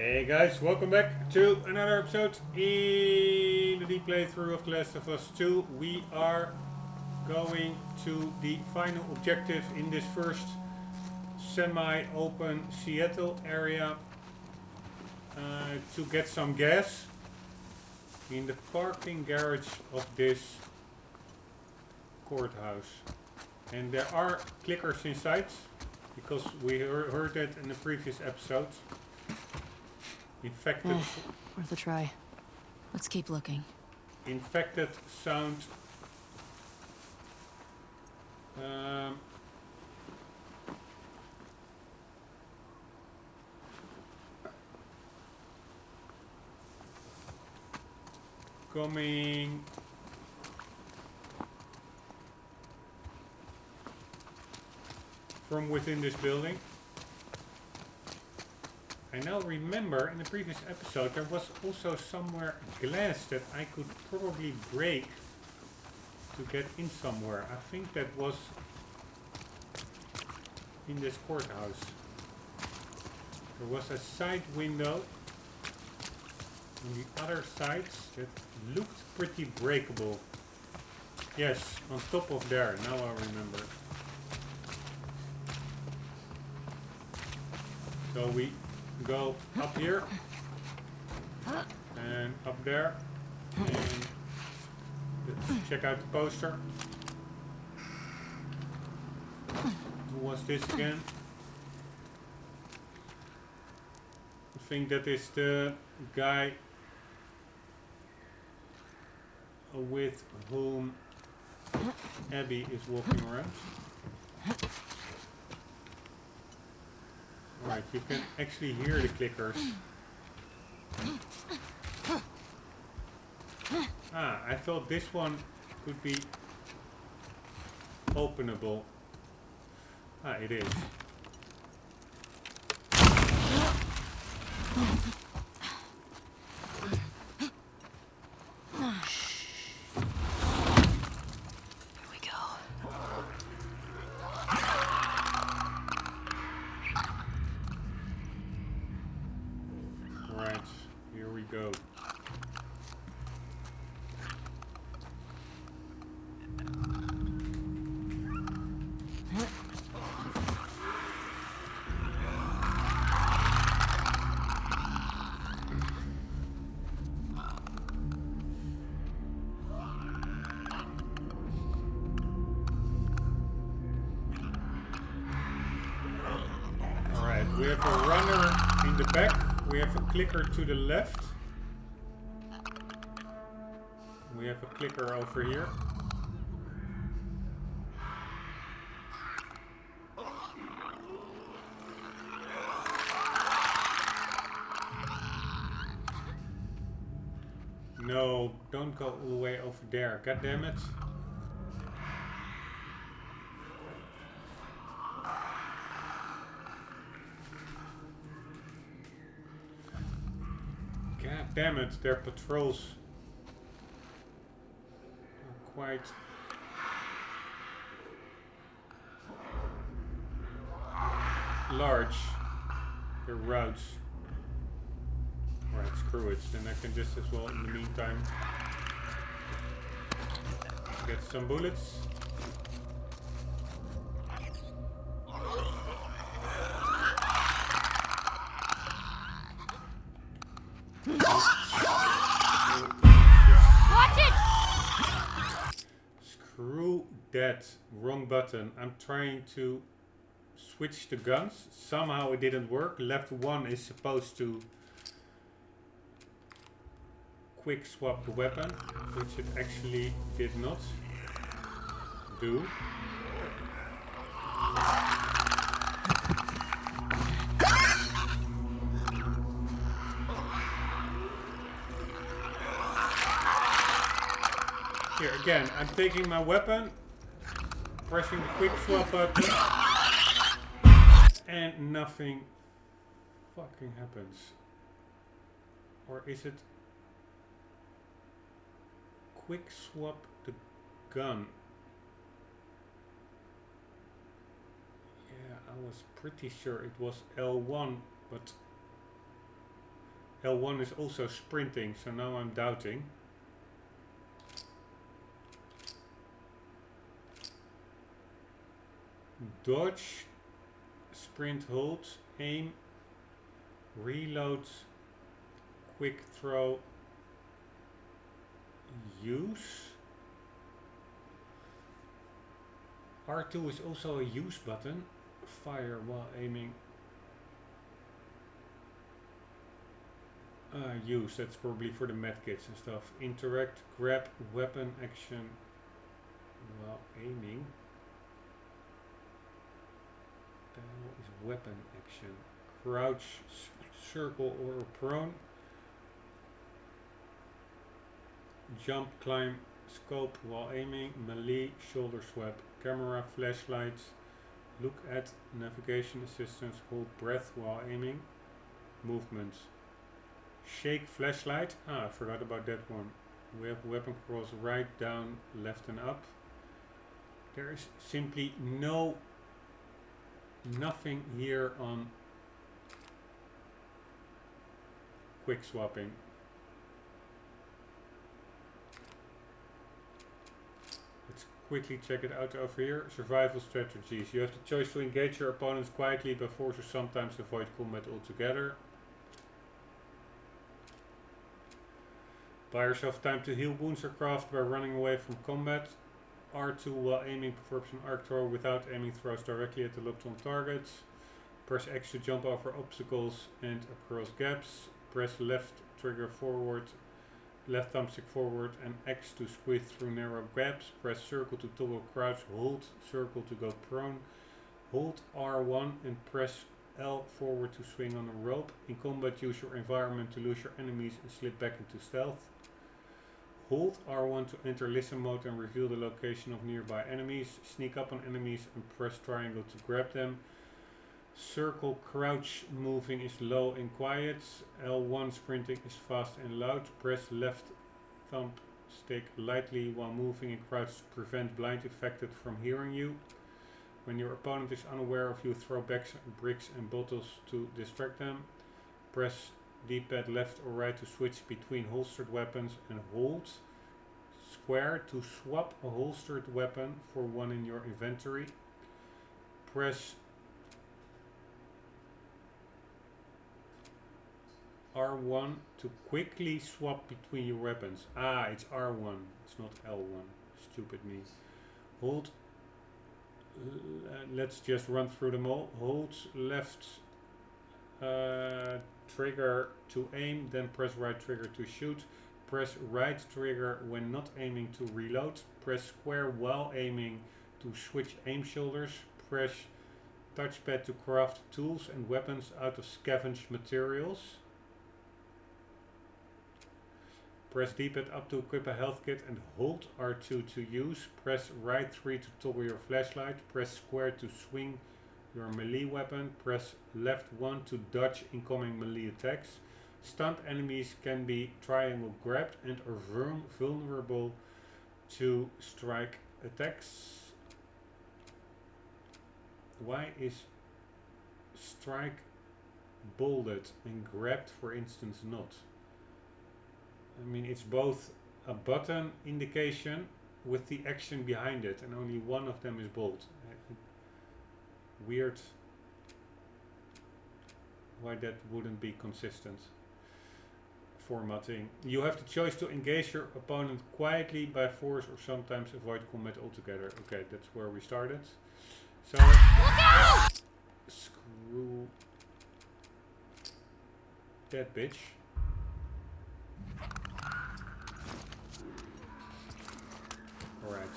Hey guys, welcome back to another episode in the deep playthrough of The Last of Us 2. We are going to the final objective in this first semi-open Seattle area to get some gas in the parking garage of this courthouse. And there are clickers inside because we heard it in the previous episode. Infected. Worth a try. Let's keep looking. Infected sound. Coming from within this building. I now remember in the previous episode there was also somewhere glass that I could probably break to get in somewhere. I think that was in this courthouse. There was a side window on the other side that looked pretty breakable. Yes, on top of there, now I remember. So we go up here and up there and let's check out the poster. Who was this again? I think that is the guy with whom Abby is walking around. Right, you can actually hear the clickers. Ah, I thought this one could be openable. Ah, it is. Go. Alright, we have a runner in the back, we have a clicker to the left. We have a clicker over here. No, don't go all the way over there. God damn it. God damn it, their patrols quite large, the routes. Right, screw it, then I can just as well in the meantime get some bullets. That wrong button. I'm trying to switch the guns. Somehow it didn't work. Left one is supposed to quick swap the weapon, which it actually did not do. Here again, I'm taking my weapon, pressing the quick swap button, and nothing fucking happens. Or is it quick swap the gun? Yeah, I was pretty sure it was L1, but L1 is also sprinting, so now I'm doubting. Dodge, sprint, hold, aim, reload, quick throw, use. R2 is also a use button. Fire while aiming. Use, that's probably for the medkits and stuff. Interact, grab, weapon action while aiming. The hell is weapon action? Crouch, circle or prone. Jump, climb, scope while aiming. Melee, shoulder swap, camera, flashlight. Look at, navigation assistance, hold breath while aiming. Movement. Shake, flashlight. Ah, I forgot about that one. We have weapon cross, right, down, left and up. There is simply nothing here on quick swapping. Let's quickly check it out over here. Survival strategies. You have the choice to engage your opponents quietly by force or sometimes avoid combat altogether. Buy yourself time to heal wounds or craft by running away from combat. R2 while aiming performs an arc throw without aiming throws directly at the locked on targets. Press X to jump over obstacles and across gaps. Press left trigger forward, left thumbstick forward and X to squeeze through narrow gaps. Press circle to toggle crouch, hold circle to go prone. Hold R1 and press L forward to swing on a rope. In combat, use your environment to lose your enemies and slip back into stealth. Hold R1 to enter listen mode and reveal the location of nearby enemies. Sneak up on enemies and press triangle to grab them. Circle crouch moving is low and quiet. L1 sprinting is fast and loud. Press left thumbstick lightly while moving and crouch to prevent blind affected from hearing you. When your opponent is unaware of you, throw bricks and bottles to distract them. Press D-pad left or right to switch between holstered weapons and hold square to swap a holstered weapon for one in your inventory. Press R1 to quickly swap between your weapons. Ah, it's R1, it's not L1. Stupid me. Hold. Let's just run through them all. Hold left trigger to aim, then press right trigger to shoot. Press right trigger when not aiming to reload. Press square while aiming to switch aim shoulders. Press touchpad to craft tools and weapons out of scavenged materials. Press D-pad up to equip a health kit and hold R2 to use. Press right 3 to toggle your flashlight. Press square to swing your melee weapon. Press left 1 to dodge incoming melee attacks. Stunned enemies can be triangle grabbed and are vulnerable to strike attacks. Why is strike bolded and grabbed, for instance, not? I mean, it's both a button indication with the action behind it, and only one of them is bold. Weird why that wouldn't be consistent. Formatting. You have the choice to engage your opponent quietly by force or sometimes avoid combat altogether. Okay, that's where we started. So, screw that bitch. Alright.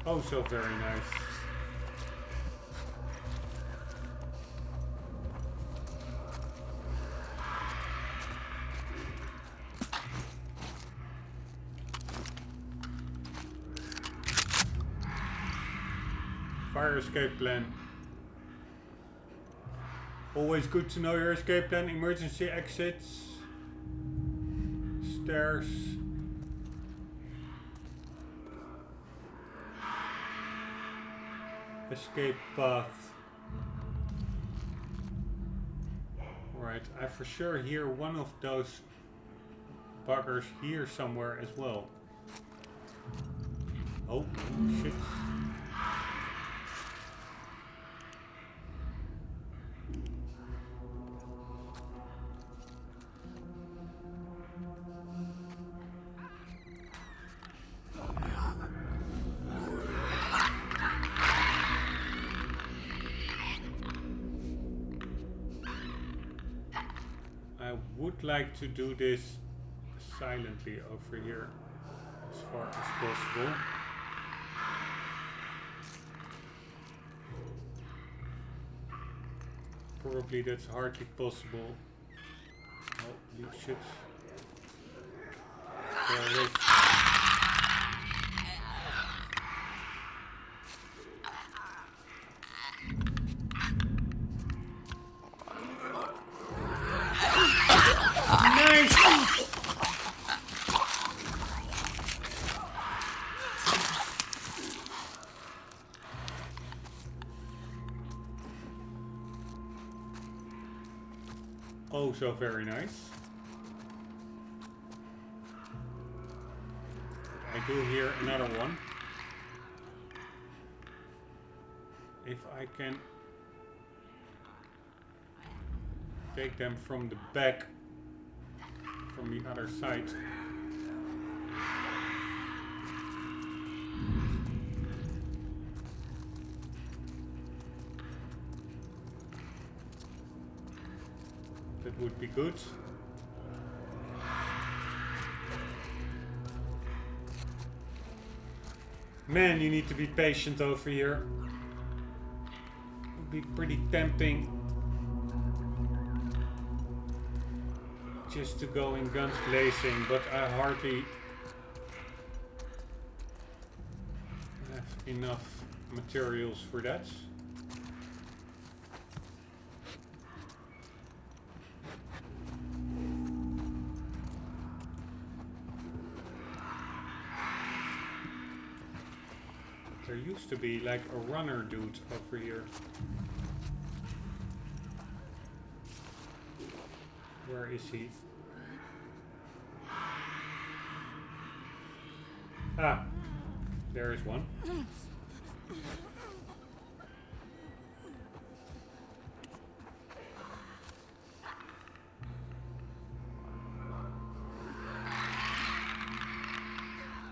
Oh, so very nice. Fire escape plan. Always good to know your escape plan. Emergency exits. Stairs. Escape path. Alright, I for sure hear one of those buggers here somewhere as well. Oh, shit. I would like to do this silently over here as far as possible. Probably that's hardly possible. Oh, you should. There it is. Nice! Oh, so very nice. I do hear another one. If I can take them from the back, from the other side. That would be good. Man, you need to be patient over here. Would be pretty tempting just to go in guns blazing, but I hardly have enough materials for that. There used to be like a runner dude over here. Where is he? Ah, there is one.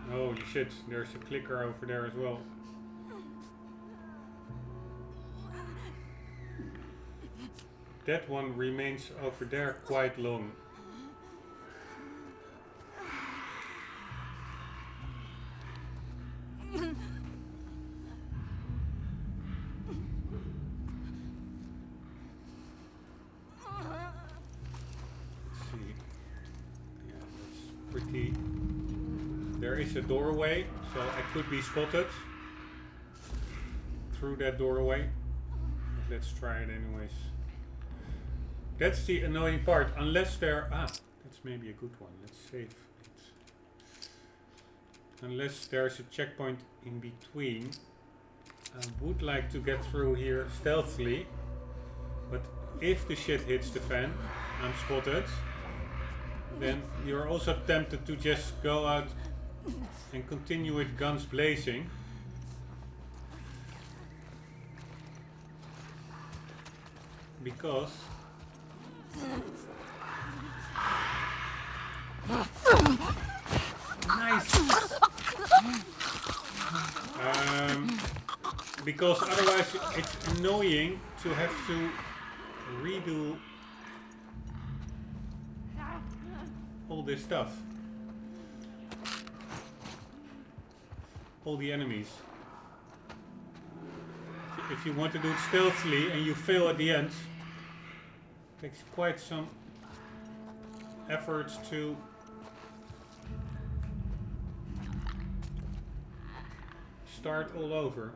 Holy shit, there's a clicker over there as well. That one remains over there quite long. There is a doorway, so I could be spotted through that doorway. But let's try it anyways. That's the annoying part, unless there... Ah, that's maybe a good one. Let's save it. Unless there's a checkpoint in between. I would like to get through here stealthily. But if the shit hits the fan, I'm spotted. Then you're also tempted to just go out and continue with guns blazing. Because nice. Because otherwise it's annoying to have to redo all this stuff. All the enemies. if you want to do it stealthily and you fail at the end, it takes quite some effort to start all over.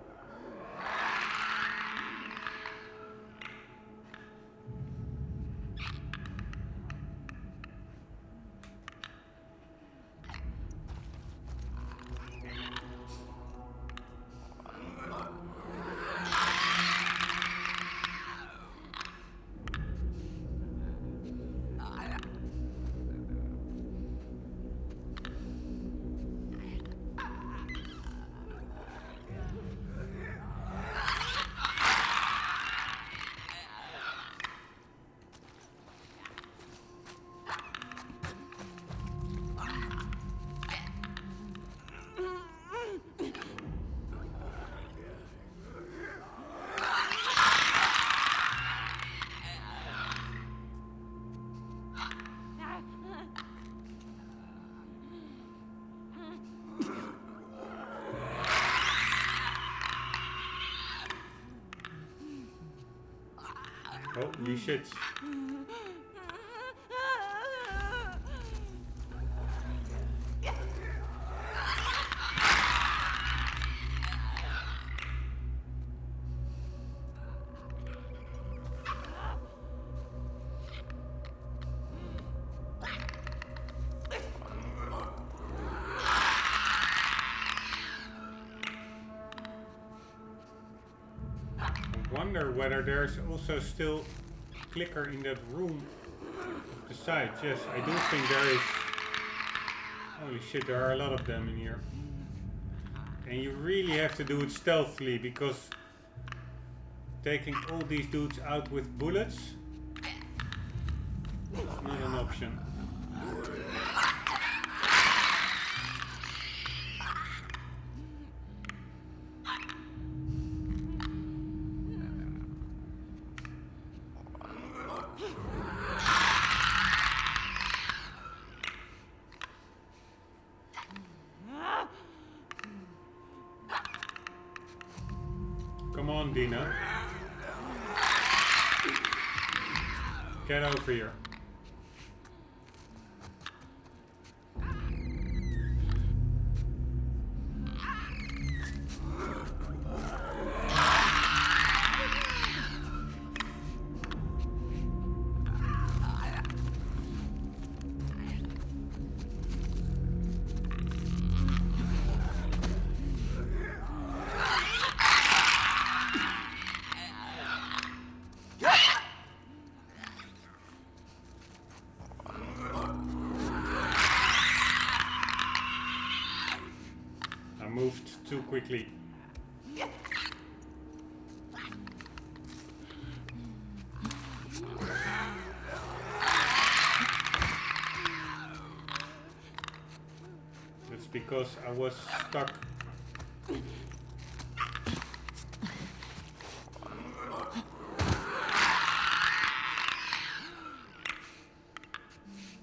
Holy shit. I wonder whether there's also still a clicker in that room of the side. Yes, I do think there is. Holy shit, there are a lot of them in here. And you really have to do it stealthily, because taking all these dudes out with bullets is not an option. Come on, Dina. Get over here. Moved too quickly. That's because I was stuck.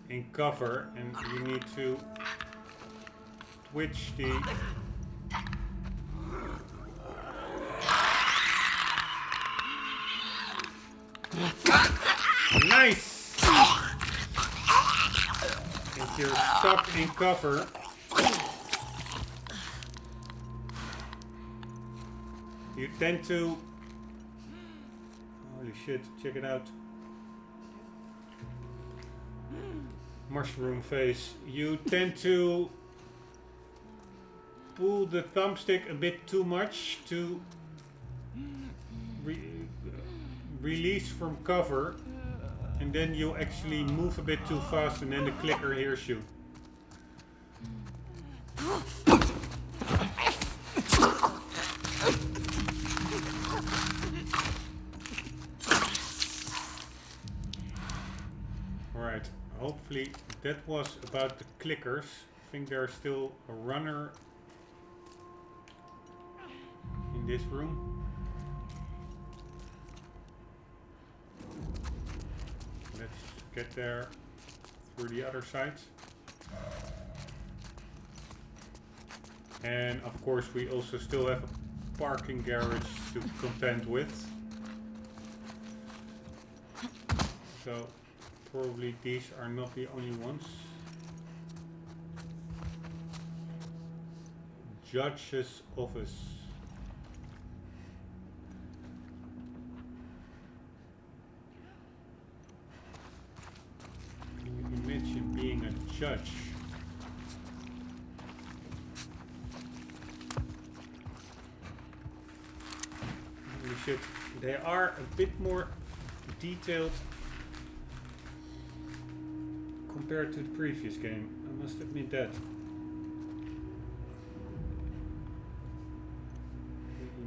In cover, and you need to twitch the nice! If you're stuck in cover, you tend to... Holy shit, check it out. Mushroom face. You tend to pull the thumbstick a bit too much to release from cover, and then you actually move a bit too fast, and then the clicker hears you. Alright, hopefully that was about the clickers. I think there's still a runner in this room. Let's get there through the other side. And of course we also still have parking garage to contend with. So probably these are not the only ones. Judge's office. Can you imagine being a judge? Holy shit. They are a bit more detailed compared to the previous game, I must admit that.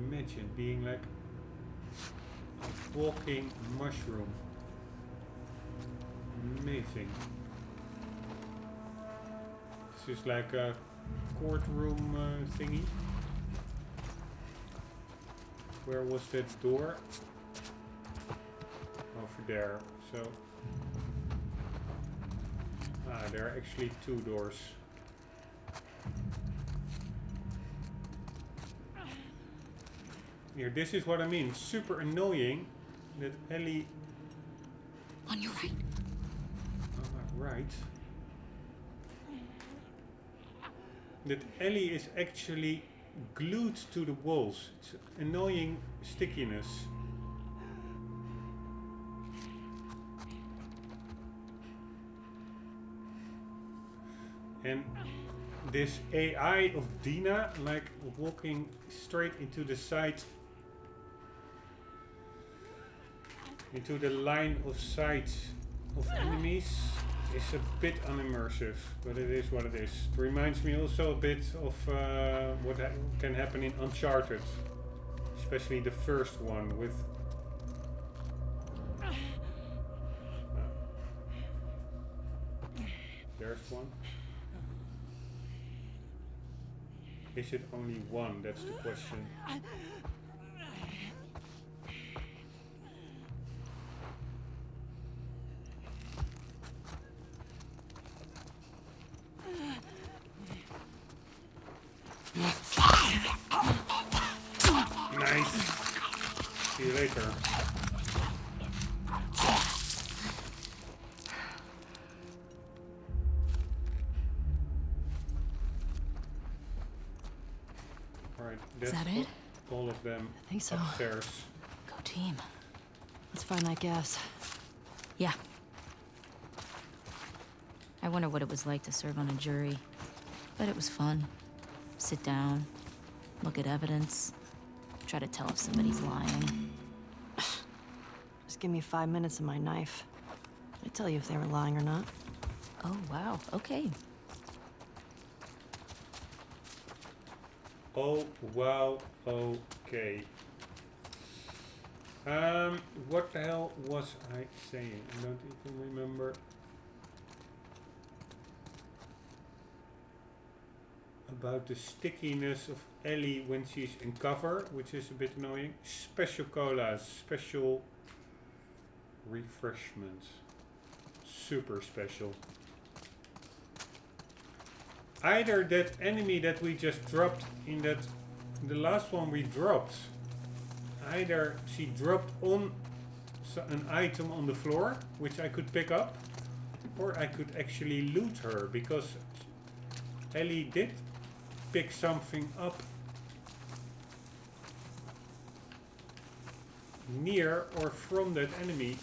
Imagine being like a walking mushroom. Amazing. This is like a courtroom thingy. Where was that door? Over there. So there are actually two doors. Here, this is what I mean. Super annoying that Ellie. On your right. On my right. That Ellie is actually glued to the walls. It's annoying stickiness. And this AI of Dina, like walking straight into the side, into the line of sight of enemies, is a bit unimmersive, but it is what it is. It reminds me also a bit of what can happen in Uncharted, especially the first one with. There's one. Is it only one? That's the question. Nice. See you later. Alright, that's Is that it? all of them I think so. upstairs. Go team. Let's find that gas. Yeah. I wonder what it was like to serve on a jury. But it was fun. Sit down, look at evidence, try to tell if somebody's lying. Just give me 5 minutes and my knife. I'd tell you if they were lying or not. Oh, wow. Okay. Oh, wow, okay. What the hell was I saying? I don't even remember. About the stickiness of Ellie when she's in cover, which is a bit annoying. Special colas, special refreshments. Super special. Either that enemy that we just dropped in that, the last one we dropped, either she dropped on an item on the floor, which I could pick up, or I could actually loot her, because Ellie did pick something up near or from that enemy.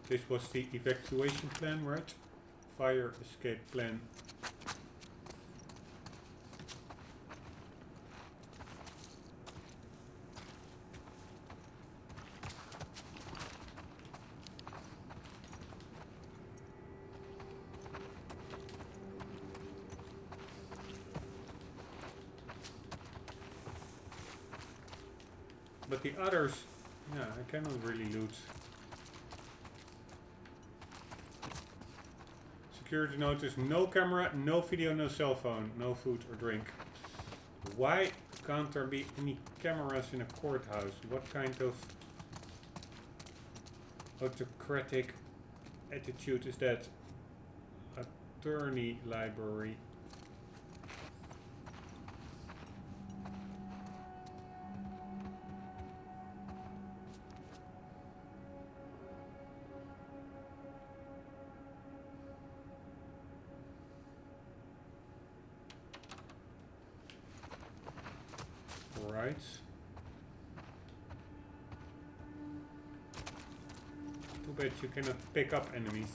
This was the evacuation plan, right? Fire escape plan. But the others, yeah, I cannot really loot. Security notice, no camera, no video, no cell phone, no food or drink. Why can't there be any cameras in a courthouse? What kind of autocratic attitude is that attorney library. Right. Too bad you cannot pick up enemies.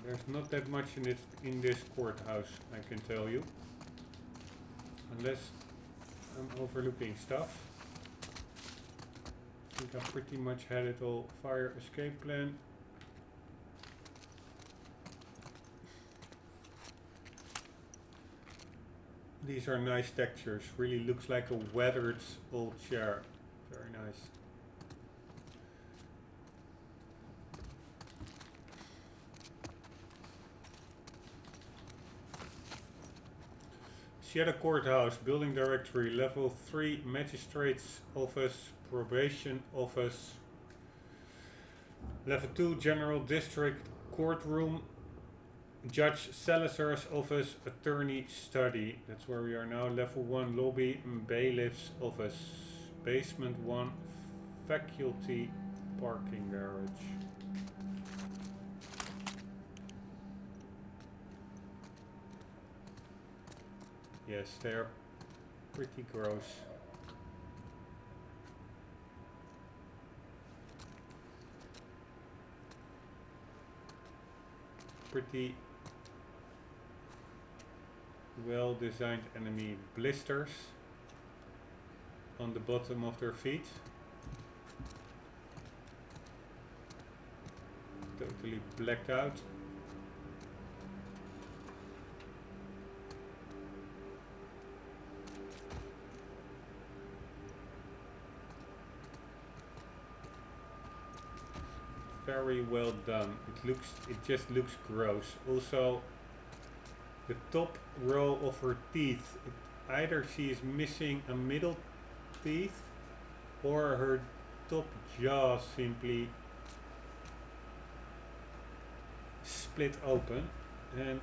There's not that much in this courthouse, I can tell you. Unless I'm overlooking stuff. I think I pretty much had it all. Fire escape plan. These are nice textures. Really looks like a weathered old chair. Very nice. Seattle Courthouse, Building Directory, Level 3, Magistrate's Office, Probation Office. Level 2, General District Courtroom, Judge Salazar's Office, Attorney Study. That's where we are now. Level 1, Lobby, Bailiff's Office. Basement 1, Faculty Parking Garage. Yes, they're pretty gross. Pretty well designed enemy blisters on the bottom of their feet. Totally blacked out. Very well done. It just looks gross. Also, the top row of her teeth, either she is missing a middle teeth or her top jaw simply split open. And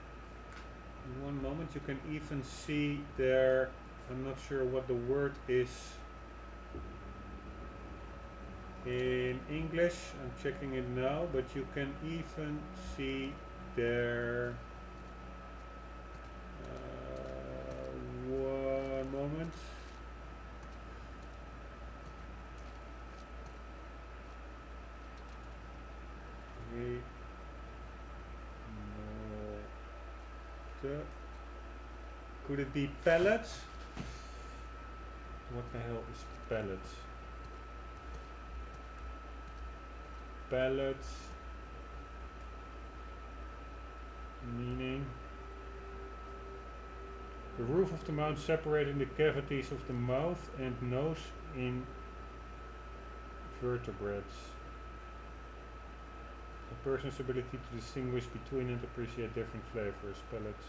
in one moment you can even see there, I'm not sure what the word is in English, I'm checking it now, but you can even see there, one moment, could it be pellets? What the hell is pellets? Pellets meaning the roof of the mouth separating the cavities of the mouth and nose in vertebrates. A person's ability to distinguish between and appreciate different flavors. Pellets.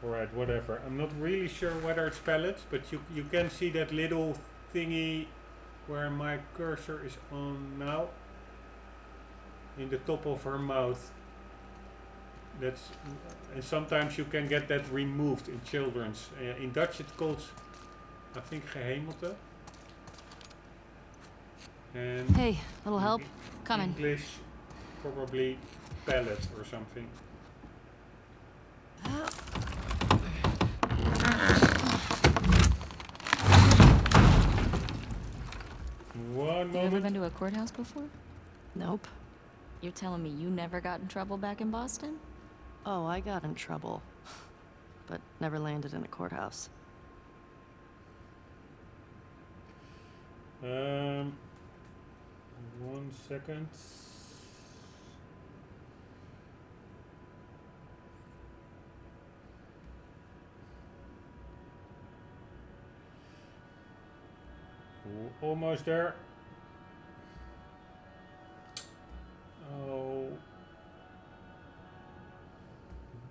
Alright, whatever. I'm not really sure whether it's pellets, but you can see that little thingy where my cursor is on now in the top of her mouth. That's, and sometimes you can get that removed in children's. In Dutch it's called, I think, gehemelte. And Hey, little help? Coming. English, probably pellet or something. One You ever moment. been to a courthouse before? Nope. You're telling me you never got in trouble back in Boston? Oh, I got in trouble. But never landed in a courthouse. 1 second. Almost there. Oh.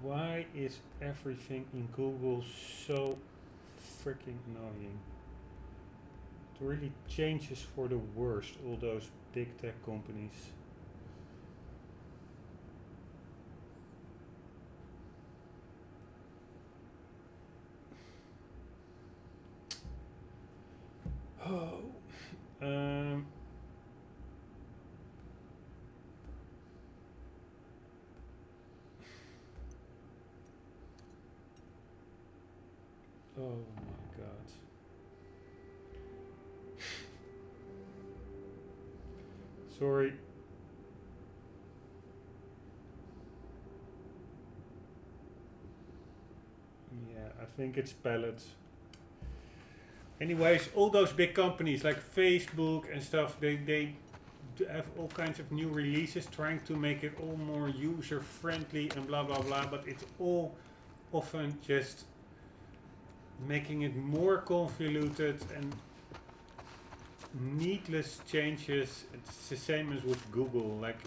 Why is everything in Google so freaking annoying? It really changes for the worst, all those big tech companies. Oh, um, oh my god. Sorry. Yeah, I think it's pallets. Anyways, all those big companies like Facebook and stuff, they have all kinds of new releases trying to make it all more user friendly and blah blah blah, but it's all often just making it more convoluted and needless changes. It's the same as with Google. Like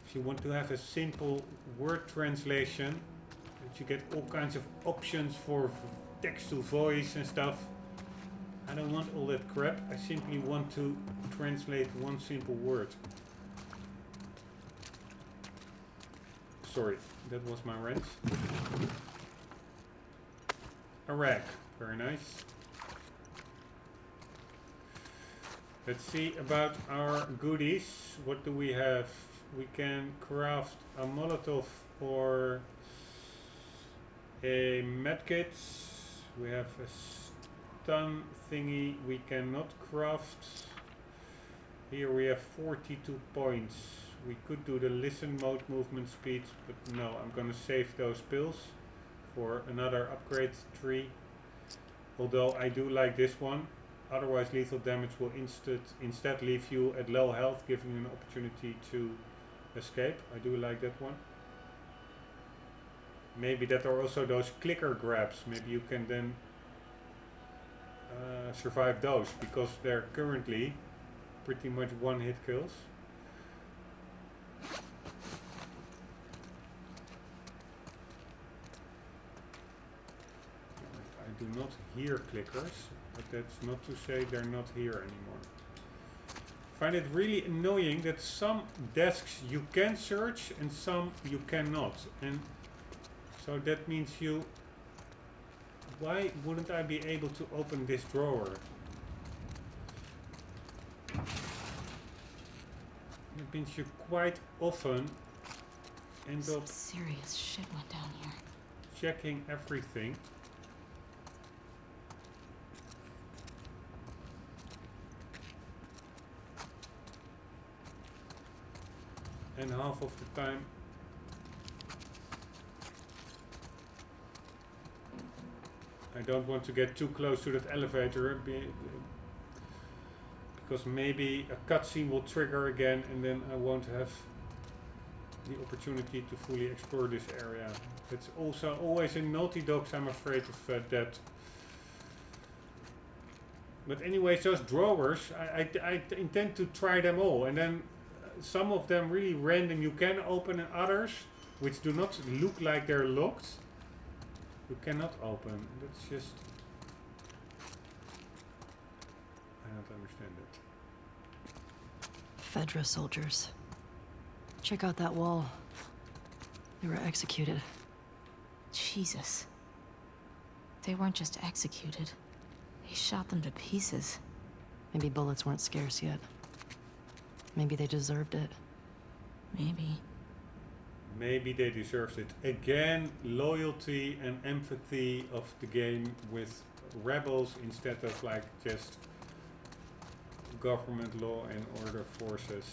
if you want to have a simple word translation, that you get all kinds of options for text to voice and stuff. I don't want all that crap. I simply want to translate one simple word. Sorry, that was my rant. A rack, very nice. Let's see about our goodies. What do we have? We can craft a Molotov or a medkit. We have a stun thingy we cannot craft. Here we have 42 points. We could do the listen mode movement speed, but no, I'm gonna save those pills for another upgrade tree. Although I do like this one. Otherwise lethal damage will instead leave you at low health, giving you an opportunity to escape. I do like that one. Maybe that are also those clicker grabs. Maybe you can then survive those, because they're currently pretty much one hit kills. I do not hear clickers, but that's not to say they're not here anymore. I find it really annoying that some desks you can search and some you cannot, and so that means you... Why wouldn't I be able to open this drawer? It means you quite often end Some up serious shit went down here. checking everything. And half of the time I don't want to get too close to that elevator because maybe a cutscene will trigger again and then I won't have the opportunity to fully explore this area. It's also always in Naughty Dogs, I'm afraid of that. But anyways, those drawers, I intend to try them all, and then some of them really random you can open, and others which do not look like they're locked you cannot open. That's just... I don't understand it. Fedra soldiers. Check out that wall. They were executed. Jesus. They weren't just executed. They shot them to pieces. Maybe bullets weren't scarce yet. Maybe they deserved it. Maybe. Maybe they deserved it. Again, loyalty and empathy of the game with rebels instead of like just government law and order forces.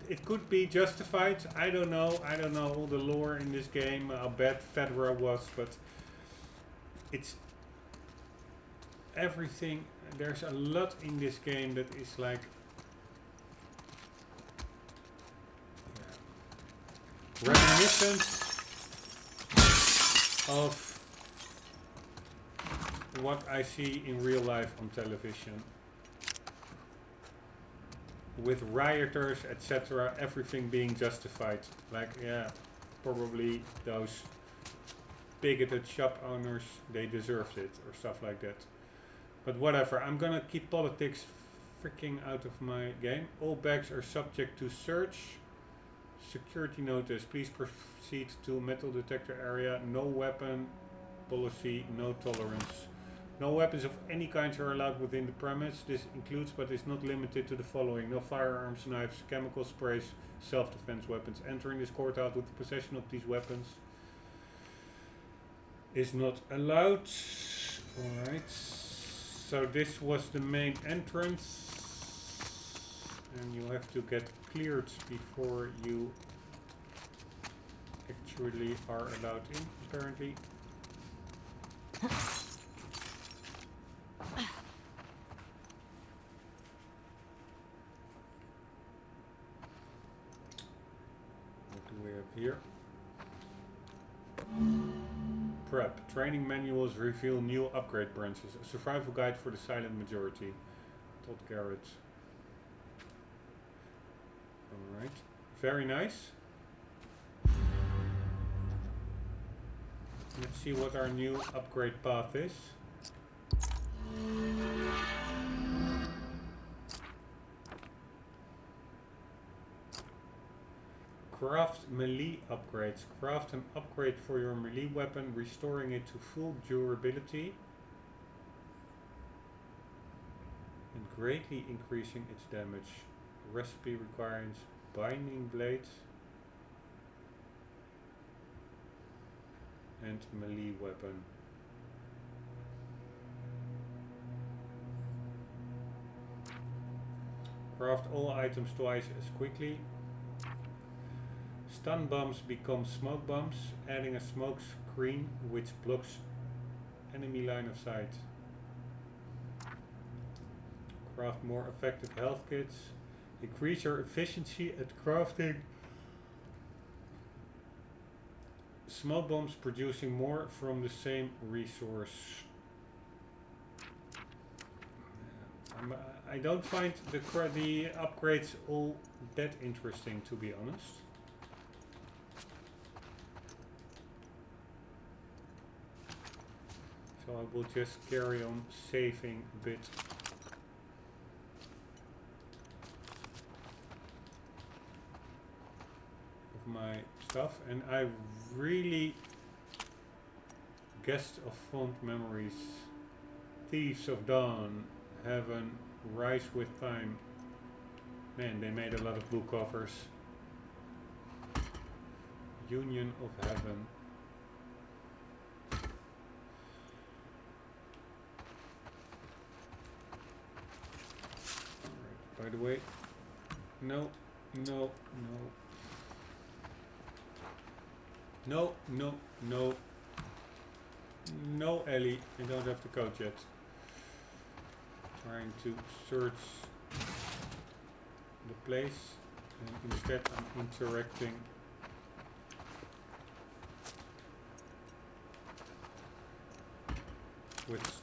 It could be justified. I don't know. I don't know all the lore in this game, how bad Fedra was, but it's everything. There's a lot in this game that is like reminiscent of what I see in real life on television. With rioters, etc., everything being justified. Like, yeah, probably those bigoted shop owners, they deserved it or stuff like that. But whatever, I'm gonna keep politics freaking out of my game. All bags are subject to search. Security notice, please proceed to metal detector area. No weapon policy, no tolerance. No weapons of any kind are allowed within the premise. This includes but is not limited to the following: no firearms, knives, chemical sprays, self-defense weapons. Entering this courthouse with the possession of these weapons is not allowed. Alright, so this was the main entrance, and you have to get cleared before you actually are allowed in, apparently. What do we have here? Prep. Training manuals reveal new upgrade branches. A survival guide for the silent majority. Todd Garrett. Alright. Very nice. Let's see what our new upgrade path is. Craft melee upgrades. Craft an upgrade for your melee weapon, restoring it to full durability and greatly increasing its damage. Recipe requires binding blades and melee weapon. Craft all items twice as quickly. Stun bombs become smoke bombs, adding a smoke screen which blocks enemy line of sight. Craft more effective health kits. Increase your efficiency at crafting smoke bombs, producing more from the same resource. I don't find the upgrades all that interesting, to be honest. So I will just carry on saving a bit. Of my stuff, and I really guest of fond memories. Thieves of Dawn, Heaven, Rise with Time. Man, they made a lot of book covers. Union of Heaven. By the way, no. No, Ellie, I don't have the code yet. Trying to search the place, and instead I'm interacting with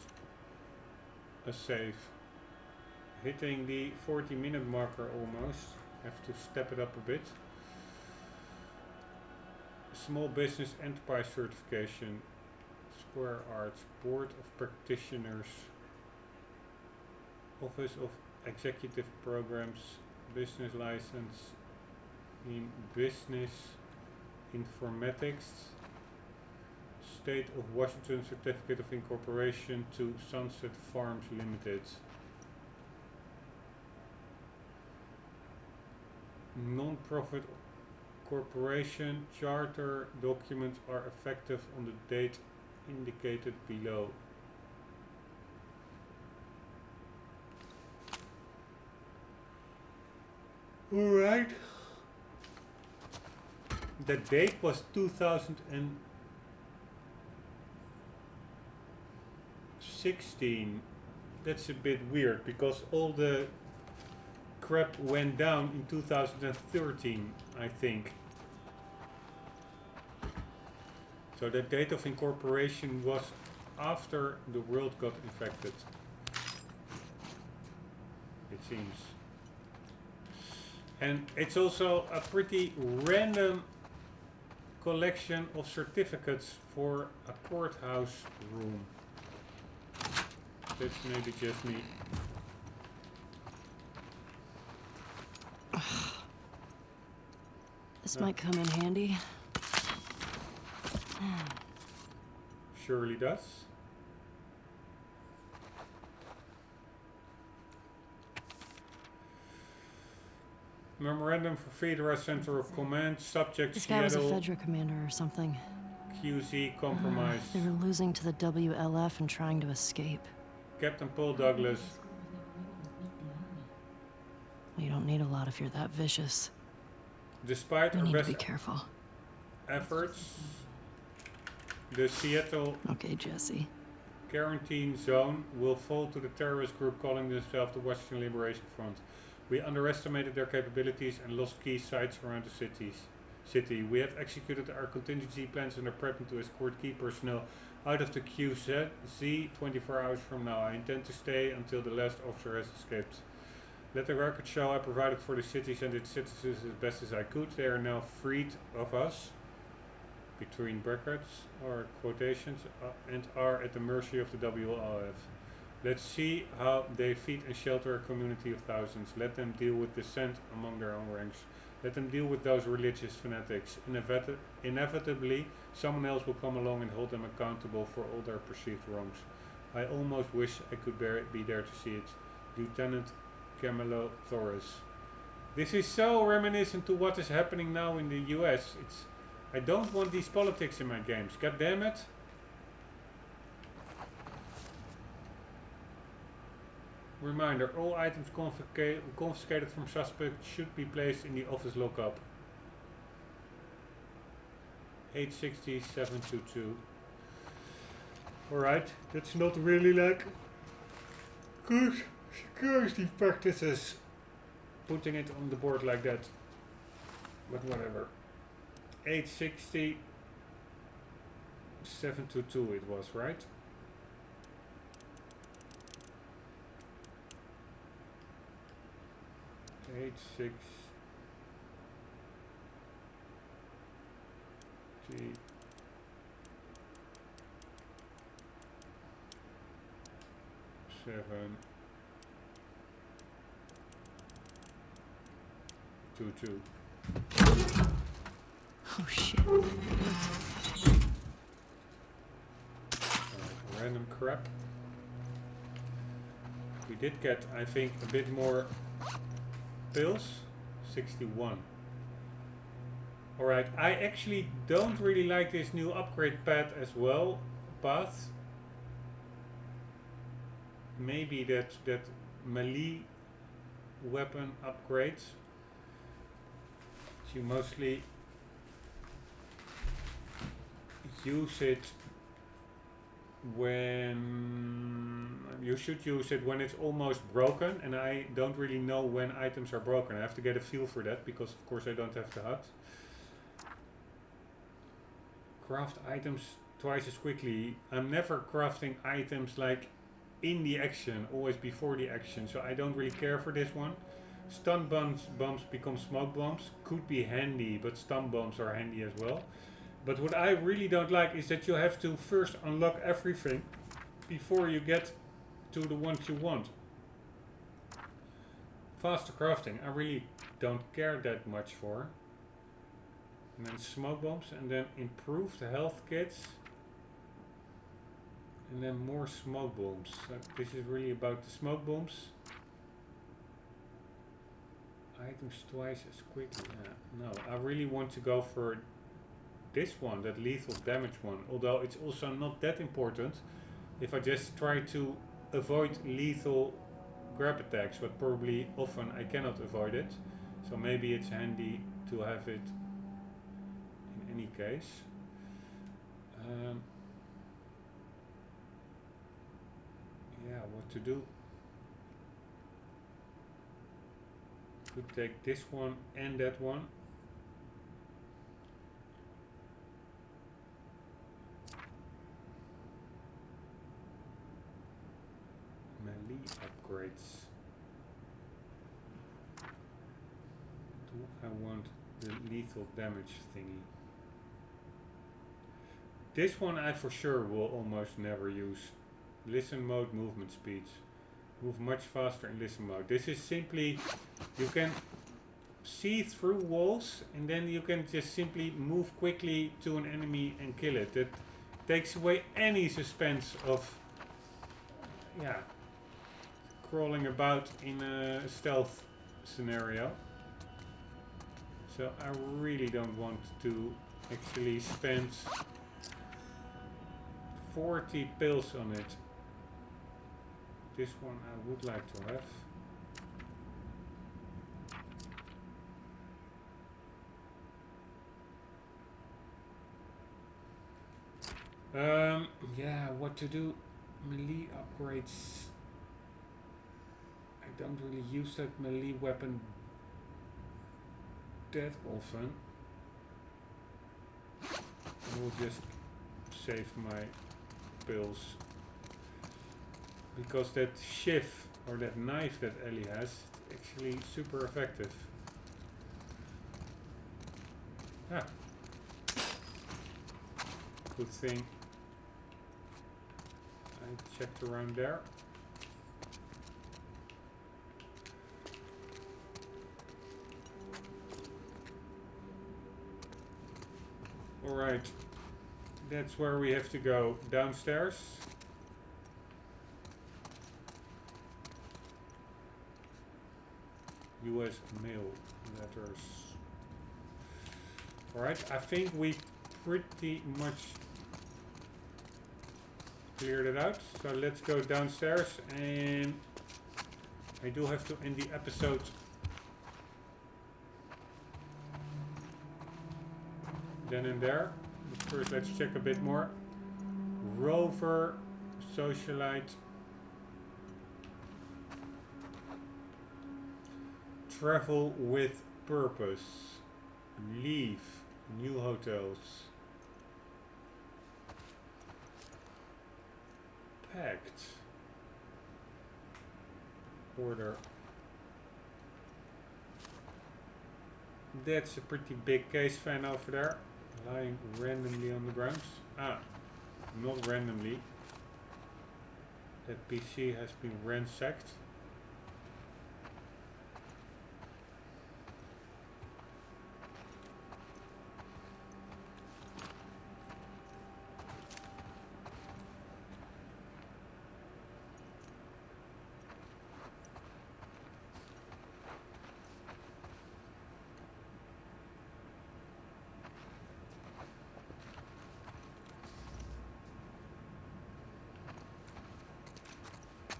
a save. Hitting the 40-minute marker almost. Have to step it up a bit. Small Business Enterprise Certification. Square Arts. Board of Practitioners. Office of Executive Programs. Business License in Business Informatics. State of Washington Certificate of Incorporation to Sunset Farms Limited. Non-profit corporation charter documents are effective on the date indicated below. Alright. The date was 2016. That's a bit weird because all the crap went down in 2013, I think. So the date of incorporation was after the world got infected, it seems. And it's also a pretty random collection of certificates for a courthouse room. That's maybe just me. This might come in handy. Surely does. Memorandum for Fedra Center of Command, subject This guy was a Seattle, Fedra commander or something. QZ compromise. They were losing to the WLF and trying to escape. Captain Paul Douglas. Well, you don't need a lot if you're that vicious. Despite You our need to best be careful. efforts, the Seattle Okay, Jesse. quarantine zone will fall to the terrorist group calling themselves the Western Liberation Front. We underestimated their capabilities and lost key sites around the city. We have executed our contingency plans and are prepping to escort key personnel out of the QZ 24 hours from now. I intend to stay until the last officer has escaped. Let the record show I provided for the cities and its citizens as best as I could. They are now freed of us, between brackets or quotations, and are at the mercy of the WLF. Let's see how they feed and shelter a community of thousands. Let them deal with dissent among their own ranks. Let them deal with those religious fanatics. Inevitably, someone else will come along and hold them accountable for all their perceived wrongs. I almost wish I could be there to see it. Lieutenant Camilo Torres. This is so reminiscent to what is happening now in the US. I don't want these politics in my games. God damn it. Reminder, all items confiscated from suspects should be placed in the office lockup. 860-722. Alright, that's not really like good security practices. Putting it on the board like that. But whatever. 860-722 it was, right? Eight six G 722. Oh shit. Random crap. We did get, I think, a bit more pills. 61. Alright, I actually don't really like this new upgrade path as well, but maybe that melee weapon upgrade. You mostly use it when you should use it when it's almost broken, and I don't really know when items are broken. I have to get a feel for that because of course I don't have the HUD. Craft items twice as quickly. I'm never crafting items like in the action, always before the action, so I don't really care for this one. Stun bombs become smoke bombs. Could be handy, but stun bombs are handy as well. But what I really don't like is that you have to first unlock everything before you get to the ones you want. Faster crafting, I really don't care that much for. And then smoke bombs, and then improved health kits. And then more smoke bombs. So this is really about the smoke bombs. Items twice as quickly. No, I really want to go for this one, that lethal damage one. Although it's also not that important if I just try to avoid lethal grab attacks, but probably often I cannot avoid it. So maybe it's handy to have it in any case. Yeah, what to do? Could take this one and that one. Melee upgrades. Do I want the lethal damage thingy? This one I for sure will almost never use. Listen mode, movement speeds. Move much faster in listen mode. This is simply, you can see through walls and then you can just simply move quickly to an enemy and kill it. That takes away any suspense of, yeah, crawling about in a stealth scenario. So I really don't want to actually spend 40 pills on it. This one I would like to have. Yeah, what to do? Melee upgrades. I don't really use that melee weapon that often. I will just save my pills. Because that shiv, or that knife that Ellie has, is actually super effective. Ah. Good thing I checked around there. Alright, that's where we have to go, downstairs. US mail letters. Alright, I think we pretty much cleared it out. So let's go downstairs, and I do have to end the episode. Then and there. But first let's check a bit more. Rover, socialite. Travel with purpose. Leave. New hotels. Packed. Order. That's a pretty big case fan over there. Lying randomly on the ground. Ah, not randomly. That PC has been ransacked.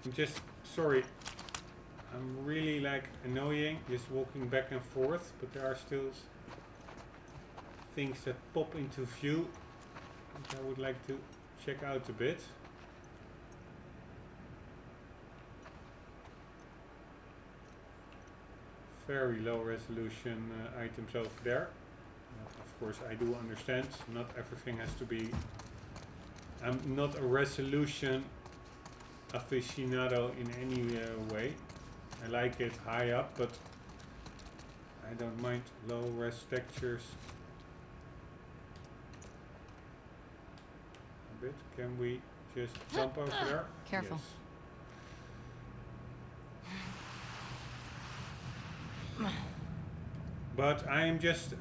I'm just sorry, I'm really like annoying just walking back and forth, but there are still things that pop into view which I would like to check out a bit. Very low resolution items over there. Of course I do understand, not everything has to be, I'm not a resolution aficionado in any way. I like it high up, but I don't mind low res textures a bit. Can we just jump over there? Careful. Yes. But I am just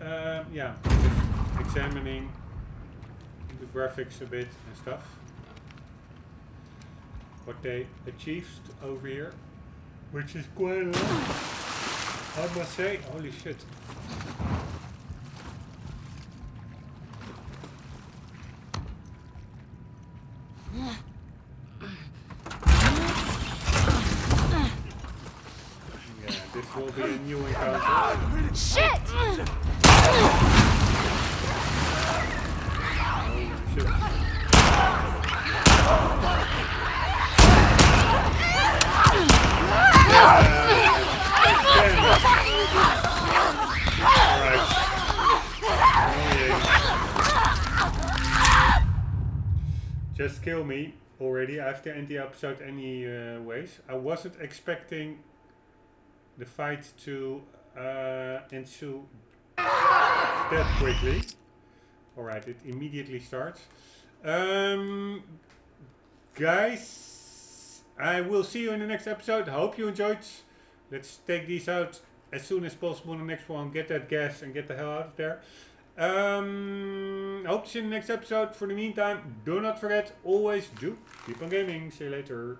yeah, just examining the graphics a bit and stuff. What they achieved over here, which is quite a lot, I must say. Holy shit. Yeah, this will be a new encounter. Shit! Holy shit. Just kill me already. I have to end the episode anyways. I wasn't expecting the fight to ensue that quickly. Alright, it immediately starts. Guys, I will see you in the next episode. I hope you enjoyed. Let's take these out as soon as possible in the next one. Get that gas and get the hell out of there. I hope to see you in the next episode. For the meantime, do not forget, always do keep on gaming. See you later.